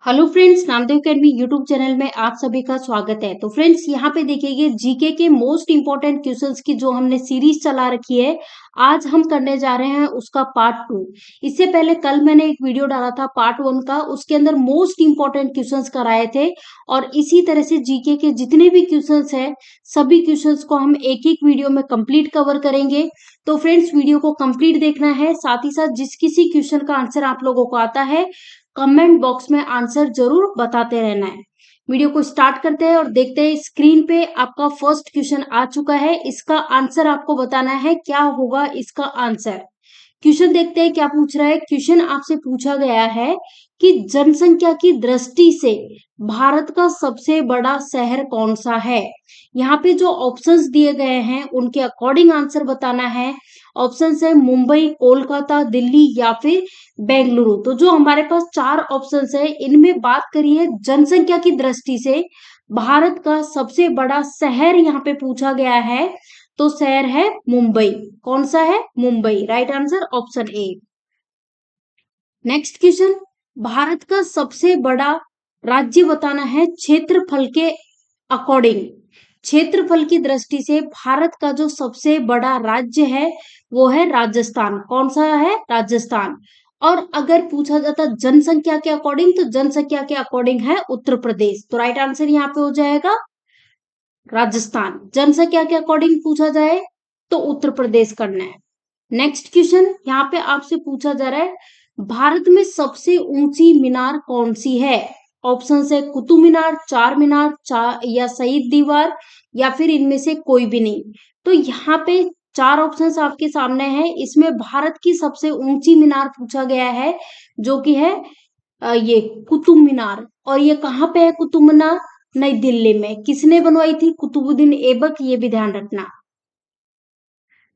Hello friends, Namdev academy YouTube channel में आप सभी का स्वागत है। तो फ्रेंड्स, यहाँ पे देखिए जीके के मोस्ट इंपॉर्टेंट क्वेश्चंस की जो हमने सीरीज चला रखी है, आज हम करने जा रहे हैं उसका पार्ट 2। इससे पहले कल मैंने एक वीडियो डाला था पार्ट 1 का, उसके अंदर मोस्ट इंपॉर्टेंट क्वेश्चंस कराए थे। और इसी तरह से जीके के जितने भी क्वेश्चंस हैं, सभी क्वेश्चंस को हम एक एक वीडियो में कंप्लीट कवर करेंगे। तो फ्रेंड्स, वीडियो को कंप्लीट देखना है, साथ ही साथ जिस किसी क्वेश्चन का आंसर आप लोगों को आता है, कमेंट बॉक्स में आंसर जरूर बताते रहना है। वीडियो को स्टार्ट करते हैं और देखते हैं। स्क्रीन पे आपका फर्स्ट क्वेश्चन आ चुका है, इसका आंसर आपको बताना है। क्या होगा इसका आंसर? क्वेश्चन देखते हैं क्या पूछ रहा है। क्वेश्चन आपसे पूछा गया है कि जनसंख्या की दृष्टि से भारत का सबसे बड़ा शहर कौन सा है। यहाँ पे जो ऑप्शंस दिए गए हैं उनके अकॉर्डिंग आंसर बताना है। ऑप्शंस है मुंबई, कोलकाता, दिल्ली या फिर बेंगलुरु। तो जो हमारे पास चार ऑप्शंस है, इनमें बात करिए जनसंख्या की दृष्टि से भारत का सबसे बड़ा शहर यहाँ पे पूछा गया है, तो शहर है मुंबई। कौन सा है? Mumbai. Right answer option A. Next question, Bharat का सबसे बड़ा राज्य बताना है क्षेत्रफल के अकॉर्डिंग। क्षेत्रफल की दृष्टि से भारत का जो सबसे बड़ा राज्य है वो है राजस्थान। कौन सा है? राजस्थान। और अगर पूछा जाता जनसंख्या के अकॉर्डिंग, तो जनसंख्या के अकॉर्डिंग है उत्तर प्रदेश। तो राइट आंसर यहाँ पे हो जाएगा राजस्थान। जनसंख्या के अकॉर्डिंग पूछा जाए तो उत्तर प्रदेश करना है। नेक्स्ट क्वेश्चन यहाँ पे आपसे पूछा जा रहा है, भारत में सबसे ऊंची मीनार कौन सी है। ऑप्शन है कुतुब मीनार, चार मीनार, या शहीद दीवार, या फिर इनमें से कोई भी नहीं। तो यहाँ पे चार ऑप्शंस आपके सामने हैं, इसमें भारत की सबसे ऊंची मीनार पूछा गया है, जो कि है ये कुतुब मीनार। और ये कहाँ पे है कुतुब मीनार? नई दिल्ली में। किसने बनवाई थी? कुतुबुद्दीन ऐबक, ये भी ध्यान रखना।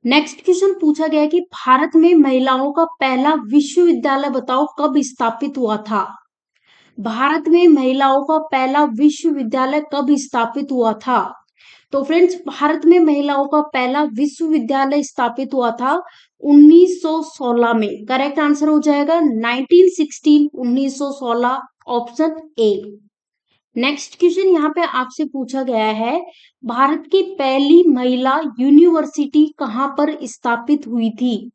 नेक्स्ट क्वेश्चन पूछा गया कि भारत में महिलाओं का पहला विश्वविद्यालय बताओ कब स्थापित हुआ था। भारत में महिलाओं का पहला विश्वविद्यालय कब स्थापित हुआ था? तो फ्रेंड्स, भारत में महिलाओं का पहला विश्वविद्यालय स्थापित हुआ था 1916 में। करेक्ट आंसर हो जाएगा 1916, 1916 ऑप्शन ए। नेक्स्ट क्वेश्चन यहाँ पे आपसे पूछा गया है, भारत की पहली महिला यूनिवर्सिटी कहाँ पर स्थापित हुई थी।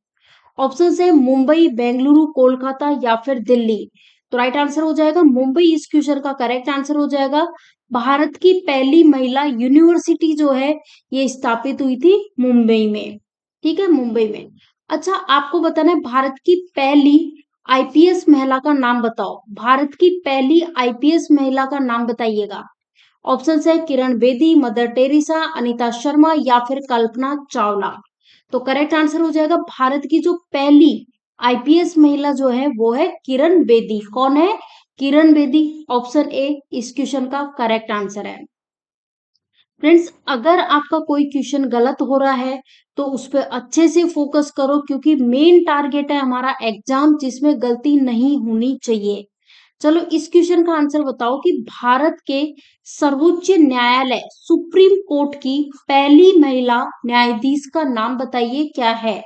ऑप्शन है मुंबई, बेंगलुरु, कोलकाता या फिर दिल्ली। तो राइट आंसर हो जाएगा मुंबई। इस क्वेश्चन का करेक्ट आंसर हो जाएगा। भारत की पहली महिला यूनिवर्सिटी जो है ये स्थापित हुई थी मुंबई में। ठीक है, मुंबई में। अच्छा, आपको बताना है भारत की पहली आईपीएस महिला का नाम बताओ। भारत की पहली आईपीएस महिला का नाम बताइएगा। ऑप्शन है किरण बेदी, मदर टेरेसा, अनीता शर्मा या फिर कल्पना चावला। तो करेक्ट आंसर हो जाएगा भारत की जो पहली आईपीएस महिला जो है वो है किरण बेदी। कौन है? किरण बेदी। ऑप्शन ए इस क्वेश्चन का करेक्ट आंसर है। फ्रेंड्स, अगर आपका कोई क्वेश्चन गलत हो रहा है तो उस पर अच्छे से फोकस करो, क्योंकि मेन टारगेट है हमारा एग्जाम, जिसमें गलती नहीं होनी चाहिए। चलो, इस क्वेश्चन का आंसर बताओ कि भारत के सर्वोच्च न्यायालय सुप्रीम कोर्ट की पहली महिला न्यायाधीश का नाम बताइए, क्या है।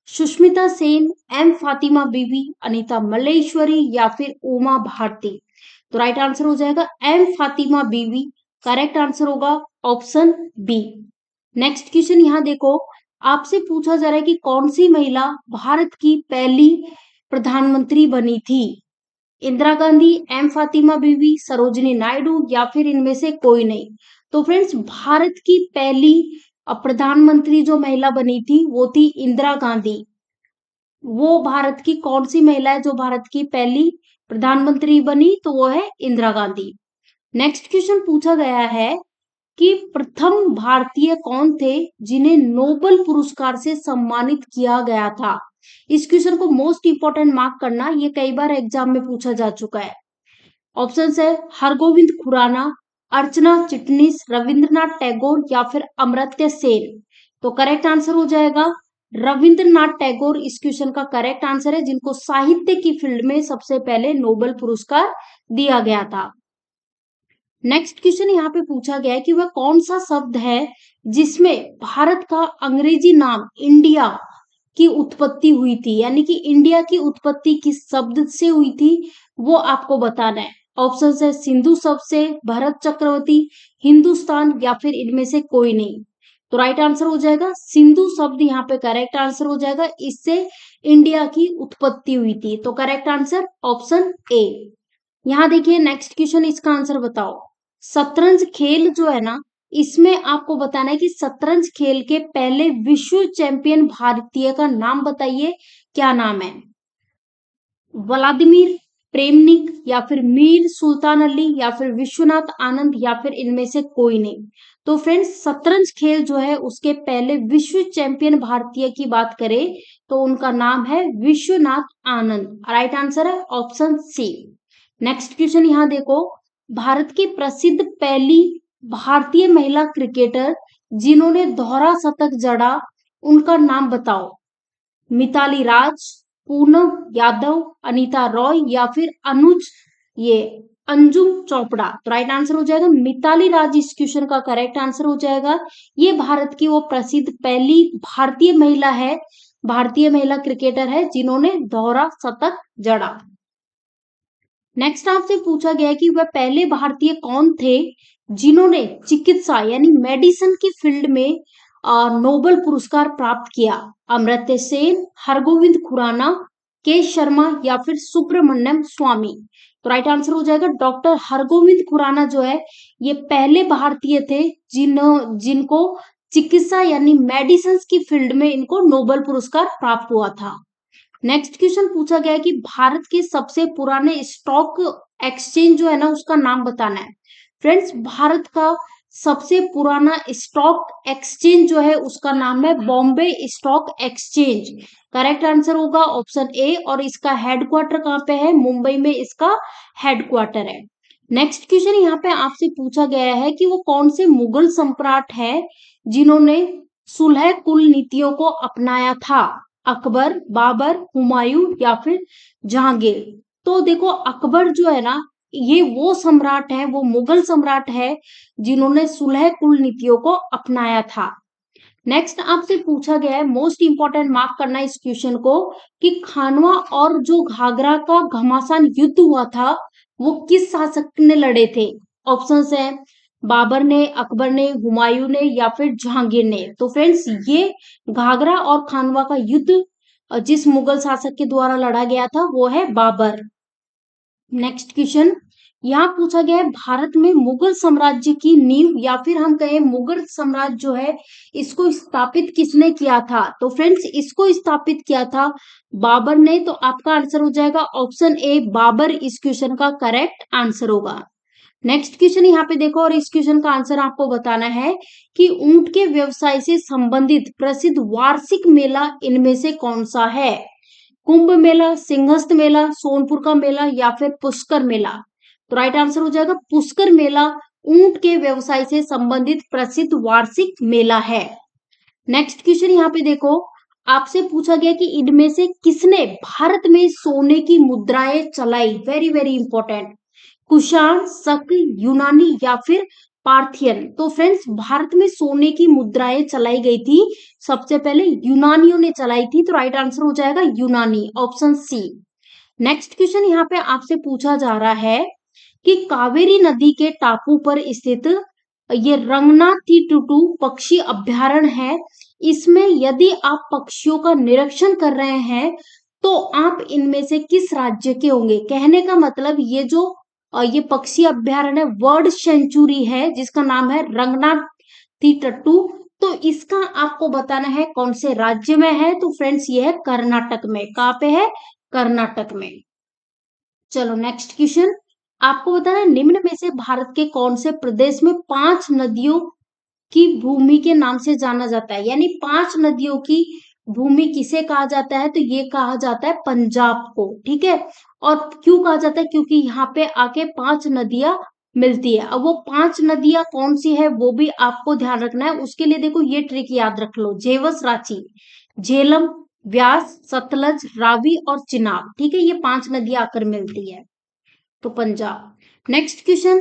सुष्मिता सेन, एम फातिमा बीबी, अनीता मल्लेश्वरी या फिर उमा भारती। तो राइट आंसर हो जाएगा एम फातिमा बीबी। करेक्ट आंसर होगा ऑप्शन बी। नेक्स्ट क्वेश्चन यहाँ देखो, आपसे पूछा जा रहा है कि कौन सी महिला भारत की पहली प्रधानमंत्री बनी थी। इंदिरा गांधी, एम फातिमा बीबी, सरोजिनी नायडू या फिर इनमें से कोई नहीं। तो फ्रेंड्स, भारत की पहली प्रधानमंत्री जो महिला बनी थी वो थी इंदिरा गांधी। वो भारत की कौन सी महिला है जो भारत की पहली प्रधानमंत्री बनी? तो वो है इंदिरा गांधी। नेक्स्ट क्वेश्चन पूछा गया है कि प्रथम भारतीय कौन थे जिन्हें नोबेल पुरस्कार से सम्मानित किया गया था। इस क्वेश्चन को मोस्ट इंपोर्टेंट मार्क करना, ये कई बार एग्जाम में पूछा जा चुका है। ऑप्शन है हरगोविंद खुराना, अर्चना चिटनिस, रविंद्रनाथ टैगोर या फिर अमर्त्य सेन। तो करेक्ट आंसर हो जाएगा रविंद्रनाथ टैगोर। इस क्वेश्चन का करेक्ट आंसर है, जिनको साहित्य की फील्ड में सबसे पहले नोबेल पुरस्कार दिया गया था। नेक्स्ट क्वेश्चन यहाँ पे पूछा गया है कि वह कौन सा शब्द है जिसमें भारत का अंग्रेजी नाम इंडिया की उत्पत्ति हुई थी, यानी कि इंडिया की उत्पत्ति किस शब्द से हुई थी वो आपको बताना है। ऑप्शन है सिंधु शब्द से, भरत चक्रवर्ती, हिंदुस्तान या फिर इनमें से कोई नहीं। तो राइट आंसर हो जाएगा सिंधु शब्द यहाँ पे करेक्ट आंसर हो जाएगा। इससे इंडिया की उत्पत्ति हुई थी। तो करेक्ट आंसर ऑप्शन ए। यहाँ देखिए नेक्स्ट क्वेश्चन, इसका आंसर बताओ। शतरंज खेल जो है ना, इसमें आपको बताना है कि शतरंज खेल के पहले विश्व चैंपियन भारतीय का नाम बताइए, क्या नाम है? व्लादिमीर प्रेमनिक या फिर मीर सुल्तान अली या फिर विश्वनाथ आनंद या फिर इनमें से कोई नहीं। तो फ्रेंड्स शतरंज खेल जो है उसके पहले विश्व चैंपियन भारतीय की बात करें तो उनका नाम है विश्वनाथ आनंद। राइट आंसर है ऑप्शन सी। नेक्स्ट क्वेश्चन यहाँ देखो, भारत की प्रसिद्ध पहली भारतीय महिला क्रिकेटर जिन्होंने दोहरा शतक जड़ा, उनका नाम बताओ। मिताली राज, पूनम यादव, अनीता रॉय या फिर अंजुम चोपड़ा। तो राइट आंसर हो जाएगा मिताली राज इस क्वेश्चन का करेक्ट आंसर हो जाएगा। ये भारत की वो प्रसिद्ध पहली भारतीय महिला है, भारतीय महिला क्रिकेटर है जिन्होंने दोहरा शतक जड़ा। नेक्स्ट आपसे पूछा गया कि वह पहले भारतीय कौन थे जिन्होंने चिकित्सा यानी मेडिसिन की फील्ड में नोबेल पुरस्कार प्राप्त किया। अमर्त्य सेन, हरगोविंद खुराना, के शर्मा या फिर सुब्रमण्यम स्वामी। तो राइट आंसर हो जाएगा डॉक्टर हरगोविंद खुराना जो है ये पहले भारतीय थे जिनको चिकित्सा यानी मेडिसिन की फील्ड में इनको नोबेल पुरस्कार प्राप्त हुआ था। नेक्स्ट क्वेश्चन पूछा गया है कि भारत के सबसे पुराने स्टॉक एक्सचेंज जो है ना उसका नाम बताना है। फ्रेंड्स भारत का सबसे पुराना स्टॉक एक्सचेंज जो है उसका नाम है Bombay stock exchange. Correct answer होगा ऑप्शन ए। और इसका हेडक्वार्टर कहाँ पे है? मुंबई में इसका हेडक्वार्टर है। नेक्स्ट क्वेश्चन यहाँ पे आपसे पूछा गया है कि वो कौन से मुगल सम्राट है जिन्होंने सुलह कुल नीतियों को अपनाया था। अकबर, बाबर, हुमायूं या फिर जहांगीर। तो देखो अकबर जो है ना ये वो सम्राट है, वो मुगल सम्राट है जिन्होंने सुलह कुल नीतियों को अपनाया था। नेक्स्ट आपसे पूछा गया है, मोस्ट इंपॉर्टेंट मार्क करना इस क्वेश्चन को, कि खानवा और जो घाघरा का घमासान युद्ध हुआ था वो किस शासक ने लड़े थे। ऑप्शंस है बाबर ने, अकबर ने, हुमायूं ने या फिर जहांगीर ने। तो फ्रेंड्स ये घाघरा और खानवा का युद्ध जिस मुगल शासक के द्वारा लड़ा गया था वो है बाबर। नेक्स्ट क्वेश्चन यहाँ पूछा गया है, भारत में मुगल साम्राज्य की नींव या फिर हम कहें मुगल साम्राज्य जो है इसको स्थापित किसने किया था। तो फ्रेंड्स इसको स्थापित किया था बाबर ने। तो आपका आंसर हो जाएगा ऑप्शन ए बाबर इस क्वेश्चन का करेक्ट आंसर होगा। नेक्स्ट क्वेश्चन यहाँ पे देखो, और इस क्वेश्चन का आंसर आपको बताना है कि ऊंट के व्यवसाय से संबंधित प्रसिद्ध वार्षिक मेला इनमें से कौन सा है। कुंभ मेला, सिंहस्थ मेला, सोनपुर का मेला या फिर पुष्कर मेला। तो राइट आंसर हो जाएगा पुष्कर मेला ऊंट के व्यवसाय से संबंधित प्रसिद्ध वार्षिक मेला है। नेक्स्ट क्वेश्चन यहाँ पे देखो, आपसे पूछा गया कि इनमें से किसने भारत में सोने की मुद्राएं चलाई। Very very important. कुषाण, शक, यूनानी या फिर पार्थियन। तो फ्रेंड्स भारत में सोने की मुद्राएं चलाई गई थी सबसे पहले यूनानियों ने चलाई थी। तो राइट आंसर हो जाएगा यूनानी ऑप्शन सी। नेक्स्ट क्वेश्चन यहाँ पे आपसे पूछा जा रहा है कि कावेरी नदी के टापू पर स्थित ये रंगनाथीटुटु पक्षी अभ्यारण्य है, इसमें यदि आप पक्षियों का निरीक्षण कर रहे हैं तो आप इनमें से किस राज्य के होंगे। कहने का मतलब ये जो ये पक्षी अभ्यारण्य बर्ड सेंचुरी है जिसका नाम है रंगनाथीटुटु, तो इसका आपको बताना है कौन से राज्य में है। तो फ्रेंड्स ये है कर्नाटक में। कहाँ पे है? कर्नाटक में। चलो नेक्स्ट क्वेश्चन, आपको बताना है निम्न में से भारत के कौन से प्रदेश में 5 नदियों की भूमि के नाम से जाना जाता है। यानी 5 नदियों की भूमि किसे कहा जाता है? तो ये कहा जाता है पंजाब को। ठीक है, और क्यों कहा जाता है? क्योंकि यहाँ पे आके 5 नदियां मिलती है। अब वो 5 नदियां कौन सी है वो भी आपको ध्यान रखना है। उसके लिए देखो ये ट्रिक याद रख लो, झेवस रांची, झेलम, व्यास, सतलज, रावी और चिनाब। ठीक है, ये 5 नदियां आकर मिलती है तो पंजाब। नेक्स्ट क्वेश्चन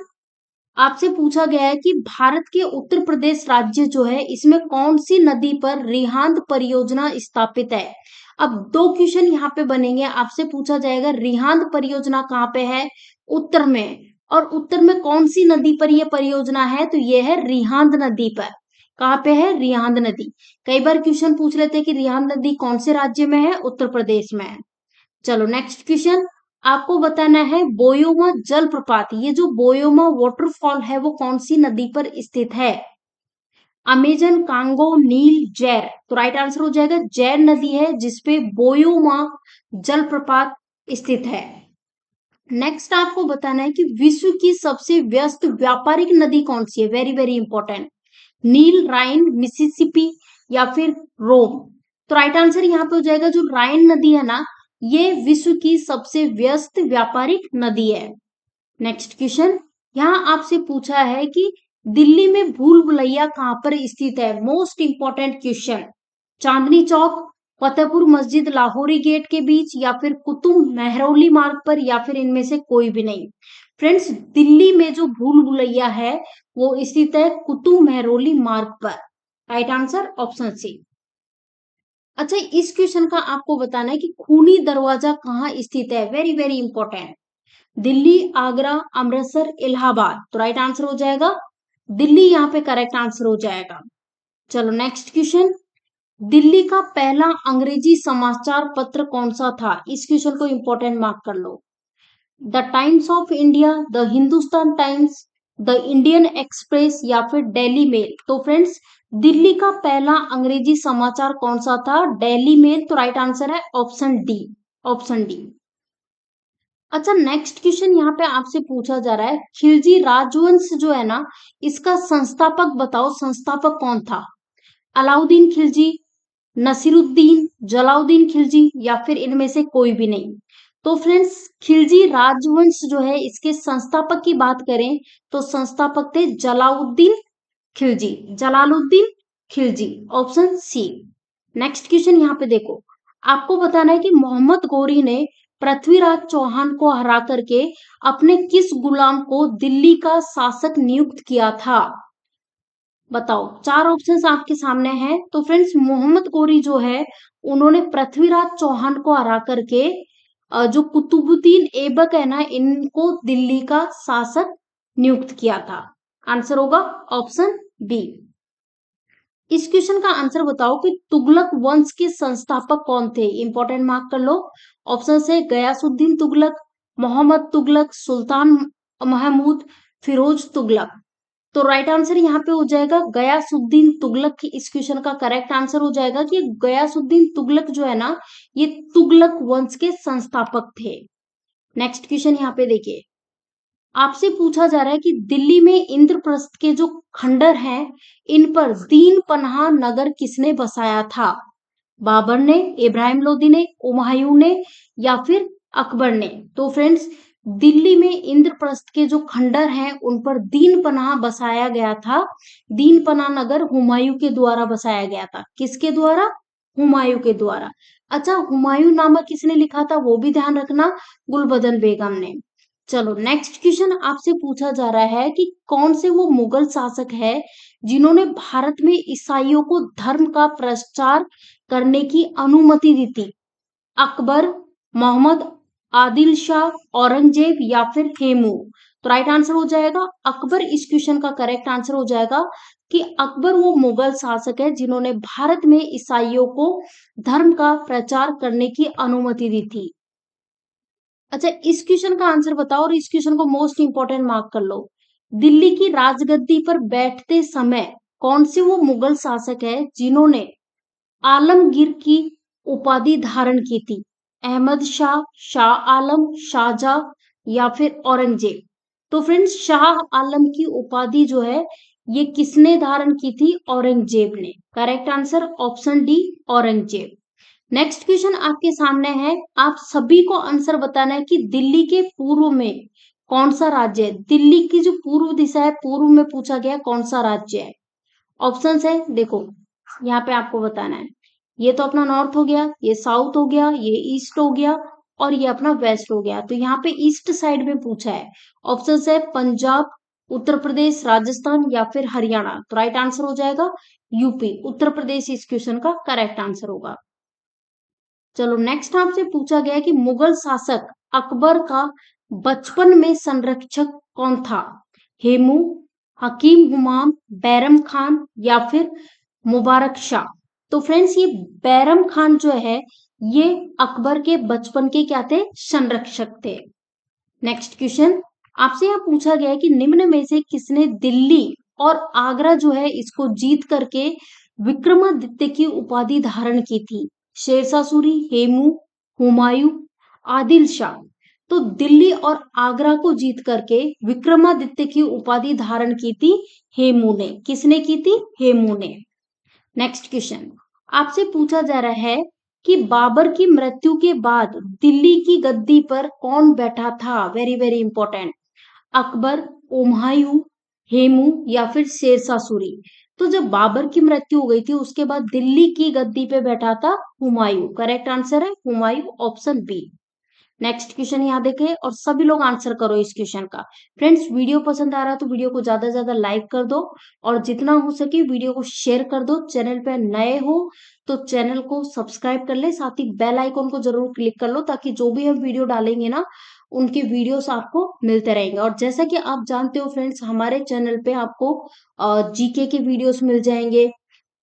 आपसे पूछा गया है कि भारत के उत्तर प्रदेश राज्य जो है इसमें कौन सी नदी पर रिहांद परियोजना स्थापित है। अब 2 क्वेश्चन यहाँ पे बनेंगे। आपसे पूछा जाएगा रिहांद परियोजना कहाँ पे है? उत्तर में। और उत्तर में कौन सी नदी पर यह परियोजना है? तो यह है रिहांद नदी पर। कहाँ पे है? रिहांद नदी। कई बार क्वेश्चन पूछ लेते हैं कि रिहांद नदी कौन से राज्य में है? उत्तर प्रदेश में है। चलो नेक्स्ट क्वेश्चन, आपको बताना है बोयोमा जलप्रपात, ये जो बोयोमा वाटरफॉल है वो कौन सी नदी पर स्थित है? अमेजन, कांगो, नील, जैर। तो राइट आंसर हो जाएगा जैर नदी है जिसपे बोयोमा जलप्रपात स्थित है। नेक्स्ट आपको बताना है कि विश्व की सबसे व्यस्त व्यापारिक नदी कौन सी है? Very very important. Nile, Rhine, Mississippi या फिर रोम। तो राइट आंसर यहाँ पे हो जाएगा जो राइन नदी है ना, ये विश्व की सबसे व्यस्त व्यापारिक नदी है। नेक्स्ट क्वेश्चन, यहाँ आपसे पूछा है कि दिल्ली में भूल भुलैया कहाँ पर स्थित है? Most important question. Chandni Chowk, Fatehpur Masjid, Lahori gate के बीच या फिर कुतुब मेहरौली मार्ग पर या फिर इनमें से कोई भी नहीं। फ्रेंड्स, दिल्ली में जो भूल भुलैया है वो स्थित है कुतुब मेहरौली मार्ग पर। Right answer option C. अच्छा, इस क्वेश्चन का आपको बताना है कि खूनी दरवाजा कहाँ स्थित है? Very very important. Delhi, Agra, Amritsar, Allahabad. तो राइट आंसर हो जाएगा दिल्ली, यहाँ पे करेक्ट आंसर हो जाएगा। चलो नेक्स्ट क्वेश्चन, दिल्ली का पहला अंग्रेजी समाचार पत्र कौन सा था? इस क्वेश्चन को इंपॉर्टेंट मार्क कर लो। The Times of India, the Hindustan Times, the Indian Express या फिर डेली मेल। तो फ्रेंड्स, दिल्ली का पहला अंग्रेजी समाचार कौन सा था? Daily Mail. तो राइट आंसर है ऑप्शन डी, ऑप्शन डी। अच्छा, नेक्स्ट क्वेश्चन यहाँ पे आपसे पूछा जा रहा है खिलजी राजवंश जो है ना, इसका संस्थापक बताओ, संस्थापक कौन था? अलाउद्दीन खिलजी, नसीरुद्दीन, जलाउद्दीन खिलजी या फिर इनमें से कोई भी नहीं। तो फ्रेंड्स, खिलजी राजवंश जो है इसके संस्थापक की बात करें तो संस्थापक थे Jalauddin Khilji, Jalaluddin Khilji, option C. Next question यहाँ पे देखो, आपको बताना है कि मोहम्मद गौरी ने पृथ्वीराज चौहान को हरा करके अपने किस गुलाम को दिल्ली का शासक नियुक्त किया था? बताओ, चार ऑप्शंस आपके सामने हैं। तो फ्रेंड्स, मोहम्मद गौरी जो है उन्होंने पृथ्वीराज चौहान को हरा करके जो कुतुबुद्दीन ऐबक है ना, इनको दिल्ली का शासक नियुक्त किया था। आंसर होगा ऑप्शन बी। इस क्वेश्चन का आंसर बताओ कि तुगलक वंश के संस्थापक कौन थे? इंपॉर्टेंट मार्क कर लो। ऑप्शन है गयासुद्दीन तुगलक, मोहम्मद तुगलक, सुल्तान महमूद, फिरोज तुगलक। तो राइट आंसर यहाँ पे हो जाएगा गयासुद्दीन तुगलक। इस क्वेश्चन का करेक्ट आंसर हो जाएगा कि गयासुद्दीन तुगलक जो है ना, ये तुगलक वंश के संस्थापक थे। नेक्स्ट क्वेश्चन यहाँ पे देखिए, आपसे पूछा जा रहा है कि दिल्ली में इंद्रप्रस्थ के जो खंडर हैं इन पर दीन पनाह नगर किसने बसाया था? बाबर ने, इब्राहिम लोदी ने, हुमायूं ने या फिर अकबर ने। तो फ्रेंड्स, दिल्ली में इंद्रप्रस्थ के जो खंडर हैं उन पर दीन पनाह बसाया गया था। दीन पनाह नगर हुमायूं के द्वारा बसाया गया था। किसके द्वारा? हुमायूं के द्वारा। अच्छा, हुमायूं नामा किसने लिखा था वो भी ध्यान रखना, गुलबदन बेगम ने। चलो नेक्स्ट क्वेश्चन आपसे पूछा जा रहा है कि कौन से वो मुगल शासक है जिन्होंने भारत में ईसाइयों को धर्म का प्रचार करने की अनुमति दी थी? अकबर, मोहम्मद आदिल शाह, औरंगजेब या फिर हेमू। तो राइट आंसर हो जाएगा अकबर। इस क्वेश्चन का करेक्ट आंसर हो जाएगा कि अकबर वो मुगल शासक है जिन्होंने भारत में ईसाइयों को धर्म का प्रचार करने की अनुमति दी थी। अच्छा, इस क्वेश्चन का आंसर बताओ और इस क्वेश्चन को मोस्ट इंपोर्टेंट मार्क कर लो। दिल्ली की राजगद्दी पर बैठते समय कौन से वो मुगल शासक है जिन्होंने आलमगीर की उपाधि धारण की थी? अहमद शाह, शाह आलम, शाहजहां या फिर औरंगजेब। तो फ्रेंड्स, शाह आलम की उपाधि जो है ये किसने धारण की थी? औरंगजेब ने। Correct answer option D, Aurangzeb. Next question आपके सामने है, आप सभी को आंसर बताना है कि दिल्ली के पूर्व में कौन सा राज्य है? दिल्ली की जो पूर्व दिशा है, पूर्व में पूछा गया कौन सा राज्य है? ऑप्शंस है देखो, यहाँ पे आपको बताना है। ये तो अपना नॉर्थ हो गया, ये साउथ हो गया, ये ईस्ट हो गया और ये अपना वेस्ट हो गया। तो यहाँ पे ईस्ट साइड में पूछा है। ऑप्शंस है पंजाब, उत्तर प्रदेश, राजस्थान या फिर हरियाणा। तो राइट आंसर हो जाएगा यूपी, उत्तर प्रदेश इस क्वेश्चन का करेक्ट आंसर होगा। चलो नेक्स्ट आपसे पूछा गया कि मुगल शासक अकबर का बचपन में संरक्षक कौन था? हेमू, हकीम हुमाम, बैरम खान या फिर मुबारक शाह? तो फ्रेंड्स ये बैरम खान जो है ये अकबर के बचपन के क्या थे? संरक्षक थे। नेक्स्ट क्वेश्चन आपसे यहाँ पूछा गया है कि निम्न में से किसने दिल्ली और आगरा जो है इसको जीत करके विक्रमादित्य की उपाधि धारण की थी? शेरशाह सूरी, हेमू, हुमायूं, आदिल शाह? तो दिल्ली और आगरा को जीत करके विक्रमादित्य की उपाधि धारण की थी हेमू ने। किसने की थी? हेमू ने। नेक्स्ट क्वेश्चन आपसे पूछा जा रहा है कि बाबर की मृत्यु के बाद दिल्ली की गद्दी पर कौन बैठा था? Very very important. Akbar, Humayun, Hemu या फिर शेरशाह सूरी? तो जब बाबर की मृत्यु हो गई थी उसके बाद दिल्ली की गद्दी पे बैठा था हुमायूं। करेक्ट आंसर है Humayun, option B. Next question यहाँ देखें और सभी लोग आंसर करो इस क्वेश्चन का। फ्रेंड्स वीडियो पसंद आ रहा है तो वीडियो को ज्यादा से ज्यादा लाइक कर दो और जितना हो सके वीडियो को शेयर कर दो। चैनल पे नए हो तो चैनल को सब्सक्राइब कर ले, साथ ही बेल आइकॉन को जरूर क्लिक कर लो ताकि जो भी हम वीडियो डालेंगे ना उनके वीडियोस आपको मिलते रहेंगे। और जैसा कि आप जानते हो फ्रेंड्स हमारे चैनल पे आपको जीके के वीडियोस मिल जाएंगे,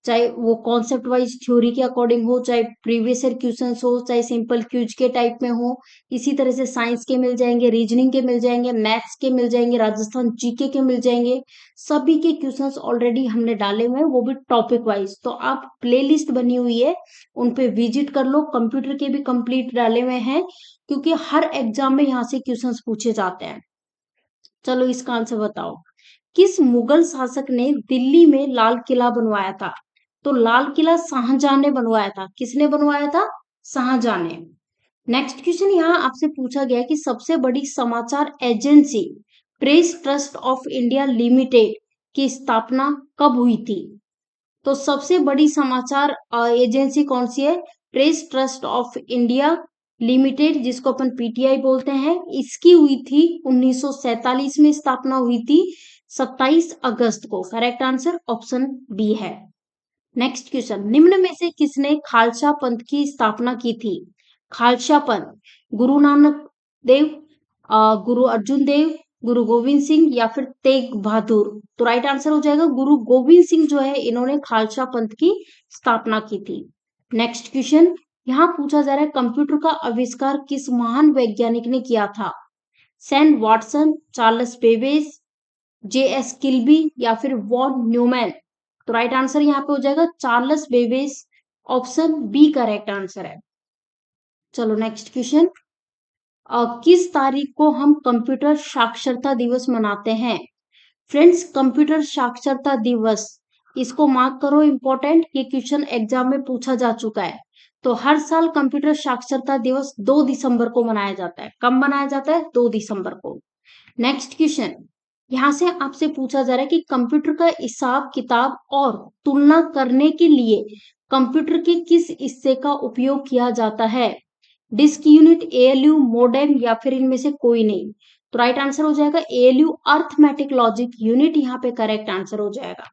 चाहे वो कॉन्सेप्ट वाइज थ्योरी के अकॉर्डिंग हो, चाहे प्रीवियस ईयर क्वेश्चंस हो, चाहे सिंपल क्यूज के टाइप में हो। इसी तरह से साइंस के मिल जाएंगे, रीजनिंग के मिल जाएंगे, मैथ्स के मिल जाएंगे, राजस्थान जीके के मिल जाएंगे। सभी के क्वेश्चंस ऑलरेडी हमने डाले हुए हैं, वो भी टॉपिक वाइज। तो आप प्लेलिस्ट बनी हुई है उन पे विजिट कर लो। कंप्यूटर के भी कंप्लीट डाले हुए हैं क्योंकि हर एग्जाम में यहाँ से क्वेश्चंस पूछे जाते हैं। चलो इसका आंसर बताओ। किस मुगल शासक ने दिल्ली में लाल किला बनवाया था? तो लाल किला शाहजहां ने बनवाया था। किसने बनवाया था? शाहजहां ने। नेक्स्ट क्वेश्चन यहाँ आपसे पूछा गया कि सबसे बड़ी समाचार agency press trust of India limited की स्थापना कब हुई थी? तो सबसे बड़ी समाचार एजेंसी कौन सी है? Press trust of India limited, जिसको अपन पीटीआई बोलते हैं। इसकी हुई थी 1947 में स्थापना हुई थी 27 अगस्त को। करेक्ट आंसर ऑप्शन बी है। नेक्स्ट क्वेश्चन निम्न में से किसने खालसा पंथ की स्थापना की थी? खालसा पंथ गुरु नानक देव, गुरु अर्जुन देव, गुरु गोविंद सिंह या फिर तेग बहादुर? तो राइट आंसर हो जाएगा गुरु गोविंद सिंह जो है इन्होंने खालसा पंथ की स्थापना की थी। नेक्स्ट क्वेश्चन यहाँ पूछा जा रहा है कंप्यूटर का आविष्कार किस महान वैज्ञानिक ने किया था? Sam Watson, Charles Babbage, J S. Kilby या फिर वॉन न्यूमैन? तो राइट आंसर यहाँ पे हो जाएगा Charles Babbage, option B correct answer है। चलो नेक्स्ट क्वेश्चन किस तारीख को हम कंप्यूटर साक्षरता दिवस मनाते हैं? फ्रेंड्स कंप्यूटर साक्षरता दिवस इसको मार्क करो, इंपॉर्टेंट। ये क्वेश्चन एग्जाम में पूछा जा चुका है। तो हर साल कंप्यूटर साक्षरता दिवस 2 दिसंबर को मनाया जाता है। कब मनाया जाता है? 2 दिसंबर को। नेक्स्ट क्वेश्चन यहाँ से आपसे पूछा जा रहा है कि कंप्यूटर का हिसाब किताब और तुलना करने के लिए कंप्यूटर के किस हिस्से का उपयोग किया जाता है? डिस्क यूनिट, एएलयू, मोडेम या फिर इनमें से कोई नहीं? तो राइट आंसर हो जाएगा एएलयू, अर्थमेटिक लॉजिक यूनिट यहाँ पे करेक्ट आंसर हो जाएगा।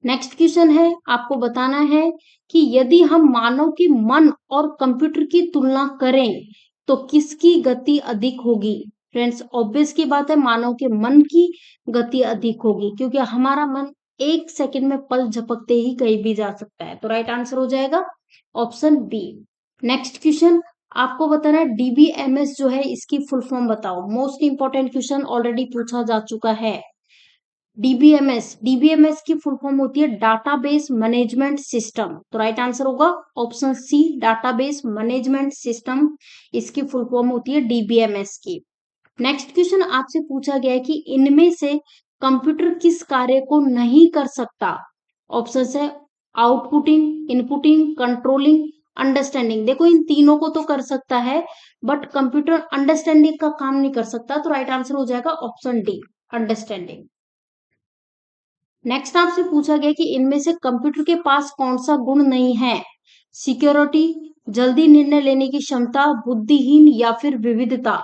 नेक्स्ट क्वेश्चन है आपको बताना है कि यदि हम मानव के मन और कंप्यूटर की तुलना करें तो किसकी गति अधिक होगी? फ्रेंड्स ऑब्वियस की बात है मानव के मन की गति अधिक होगी क्योंकि हमारा मन 1 सेकंड में पल झपकते ही कहीं भी जा सकता है। तो राइट आंसर हो जाएगा ऑप्शन बी। नेक्स्ट क्वेश्चन आपको बताना है डीबीएमएस जो है इसकी फुल फॉर्म बताओ। मोस्ट इंपॉर्टेंट क्वेश्चन ऑलरेडी पूछा जा चुका है। डीबीएमएस की फुल फॉर्म होती है डाटाबेस मैनेजमेंट सिस्टम। तो राइट आंसर होगा option C database management system, इसकी फुल फॉर्म होती है डीबीएमएस की। नेक्स्ट क्वेश्चन आपसे पूछा गया है कि इनमें से कंप्यूटर किस कार्य को नहीं कर सकता? ऑप्शन है आउटपुटिंग, इनपुटिंग, कंट्रोलिंग, अंडरस्टैंडिंग। देखो इन तीनों को तो कर सकता है बट कंप्यूटर अंडरस्टैंडिंग का काम नहीं कर सकता। तो राइट आंसर हो जाएगा ऑप्शन डी अंडरस्टैंडिंग। नेक्स्ट आपसे पूछा गया कि इनमें से कंप्यूटर के पास कौन सा गुण नहीं है? सिक्योरिटी, जल्दी निर्णय लेने की क्षमता, बुद्धिहीन या फिर विविधता?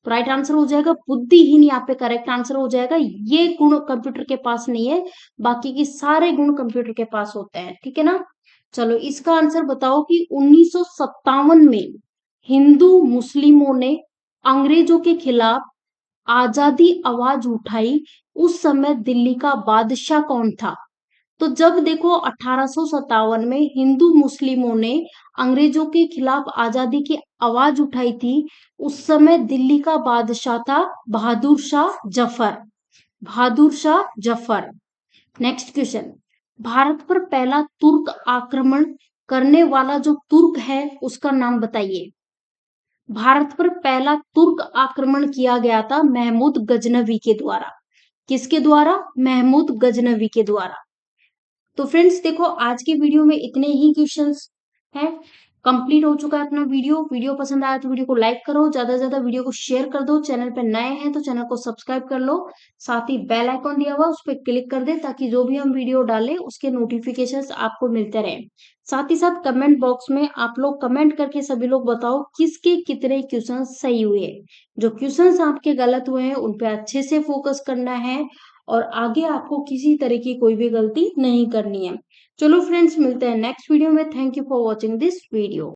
तो राइट आंसर हो जाएगा बुद्धिहीन, यहाँ पे करेक्ट आंसर हो जाएगा। ये गुण कंप्यूटर के पास नहीं है, बाकी के सारे गुण कंप्यूटर के पास होते हैं। ठीक है ना। चलो इसका आंसर बताओ कि 1957 में हिंदू मुस्लिमों ने अंग्रेजों के खिलाफ आजादी आवाज उठाई, उस समय दिल्ली का बादशाह कौन था? तो जब देखो 1857 में हिंदू मुस्लिमों ने अंग्रेजों के खिलाफ आजादी की आवाज उठाई थी, उस समय दिल्ली का बादशाह था बहादुर शाह जफर। बहादुर शाह जफर। नेक्स्ट क्वेश्चन, भारत पर पहला तुर्क आक्रमण करने वाला जो तुर्क है उसका नाम बताइए। भारत पर पहला तुर्क आक्रमण किया गया था महमूद गजनवी के द्वारा। किसके द्वारा? महमूद गजनवी के द्वारा। तो फ्रेंड्स देखो आज की वीडियो में इतने ही क्वेश्चंस हैं। कंप्लीट हो चुका है अपना वीडियो पसंद आया तो वीडियो को लाइक करो, ज्यादा से ज्यादा वीडियो को शेयर कर दो। चैनल पे नए हैं तो चैनल को सब्सक्राइब कर लो, साथ ही बेल आइकॉन दिया हुआ उस पर क्लिक कर दे ताकि जो भी हम वीडियो डालें उसके नोटिफिकेशंस आपको मिलते रहे। साथ ही साथ कमेंट बॉक्स में आप लोग कमेंट करके सभी लोग बताओ किसके कितने क्वेश्चन सही हुए। जो क्वेश्चंस आपके गलत हुए हैं उन पे अच्छे से फोकस करना है और आगे आपको किसी तरह की कोई भी गलती नहीं करनी है। चलो फ्रेंड्स मिलते हैं नेक्स्ट वीडियो में। Thank you for watching this video.